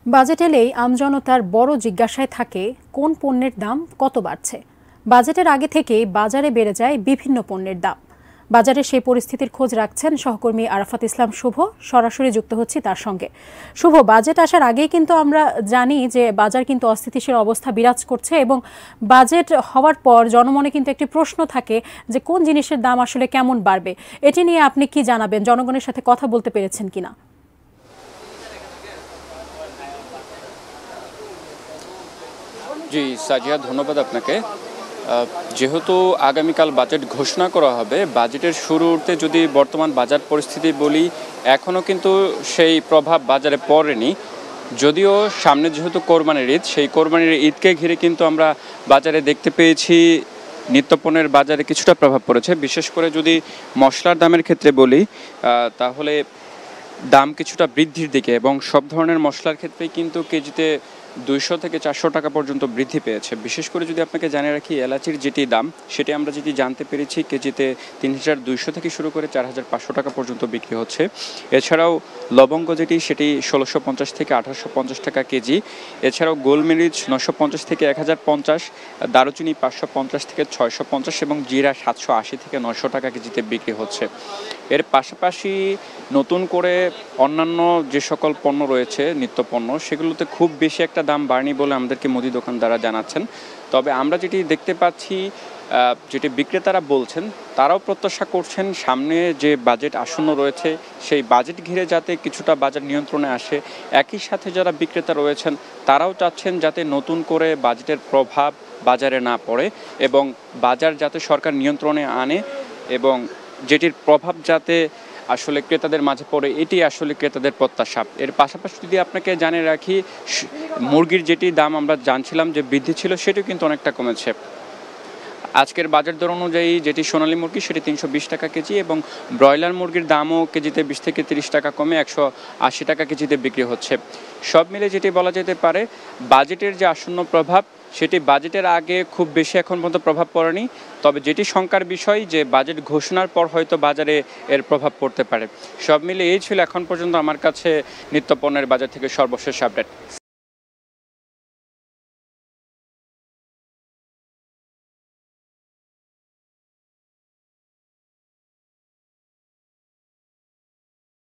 Budget এলেই আমজনতার বড় জিজ্ঞাসায় থাকে কোন পণ্যের দাম কত বাড়ছে। বাজেটের আগে থেকেই বাজারে বেড়ে যায় বিভিন্ন পণ্যের দাম। বাজারে সেই পরিস্থিতির খোঁজ রাখছেন সহকর্মী আরাফাত ইসলাম শুভ। সরাসরি যুক্ত হচ্ছি তার সঙ্গে। শুভ, বাজেট আসার আগেই কিন্তু আমরা জানি যে বাজার কিন্তু অস্থিতিশীল অবস্থা বিরাজ করছে এবং বাজেট হওয়ার পর জনমনে কিন্তু একটি প্রশ্ন থাকে যে কোন জিনিসের দাম আসলে কেমন বাড়বে। এটি নিয়ে আপনি কি জানাবেন? জনগণের সাথে কথা বলতে পেরেছেন কিনা? জি সাজিয়া, ধন্যবাদ আপনাকে। যেহেতু আগামীকাল বাজেট ঘোষণা করা হবে, বাজেটের শুরুতে যদি বর্তমান বাজার পরিস্থিতি বলি, এখনও কিন্তু সেই প্রভাব বাজারে পড়েনি। যদিও সামনে যেহেতু কোরবানির ঈদ, সেই কোরবানির ঈদকে ঘিরে কিন্তু আমরা বাজারে দেখতে পেয়েছি নিত্যপণ্যের বাজারে কিছুটা প্রভাব পড়েছে। বিশেষ করে যদি মশলার দামের ক্ষেত্রে বলি, তাহলে দাম কিছুটা বৃদ্ধির দিকে, এবং সব ধরনের মশলার ক্ষেত্রেই কিন্তু কেজিতে 200 থেকে 400 টাকা পর্যন্ত বৃদ্ধি পেয়েছে। বিশেষ করে যদি আপনাকে জানিয়ে রাখি, এলাচির যেটি দাম সেটি আমরা যেটি জানতে পেরেছি কেজিতে 3200 থেকে শুরু করে 4500 টাকা পর্যন্ত বিক্রি হচ্ছে। এছাড়াও লবঙ্গ যেটি, সেটি 1650 থেকে 1850 টাকা কেজি। এছাড়াও গোলমরিচ 950 থেকে 1050, দারুচিনি 550 থেকে 650 এবং জিরা 780 থেকে 900 টাকা কেজিতে বিক্রি হচ্ছে। এর পাশাপাশি নতুন করে অন্যান্য যে সকল পণ্য রয়েছে নিত্যপণ্য, সেগুলোতে খুব বেশি একটা দাম বাড়েনি বলে আমাদেরকে মুদি দোকানদাররা জানাচ্ছেন। তবে আমরা যেটি দেখতে পাচ্ছি, যেটি বিক্রেতারা বলছেন, তারাও প্রত্যাশা করছেন সামনে যে বাজেট আসন্ন রয়েছে সেই বাজেট ঘিরে যাতে কিছুটা বাজার নিয়ন্ত্রণে আসে। একই সাথে যারা বিক্রেতা রয়েছেন তারাও চাচ্ছেন যাতে নতুন করে বাজেটের প্রভাব বাজারে না পড়ে এবং বাজার যাতে সরকার নিয়ন্ত্রণে আনে এবং যেটির প্রভাব যাতে আসলে ক্রেতাদের মাঝে পড়ে, এটি আসলে ক্রেতাদের প্রত্যাশা। এর পাশাপাশি যদি আপনাকে জানিয়ে রাখি, মুরগির যেটি দাম আমরা জানছিলাম যে বৃদ্ধি ছিল, সেটিও কিন্তু অনেকটা কমেছে। আজকের বাজার দর অনুযায়ী যেটি সোনালী মুরগি সেটি 320 টাকা কেজি, এবং ব্রয়লার মুরগির দামও কেজিতে 20 থেকে 30 টাকা কমে 180 টাকা কেজিতে বিক্রি হচ্ছে। সব মিলে যেটি বলা যেতে পারে, বাজেটের যে আসন্ন প্রভাব সেটি বাজেটের আগে খুব বেশি এখন পর্যন্ত প্রভাব পড়েনি। তবে যেটি শঙ্কার বিষয় যে বাজেট ঘোষণার পর হয়তো বাজারে এর প্রভাব পড়তে পারে। সব মিলে এই ছিল এখন পর্যন্ত আমার কাছে নিত্যপণ্যের বাজার থেকে সর্বশেষ আপডেট।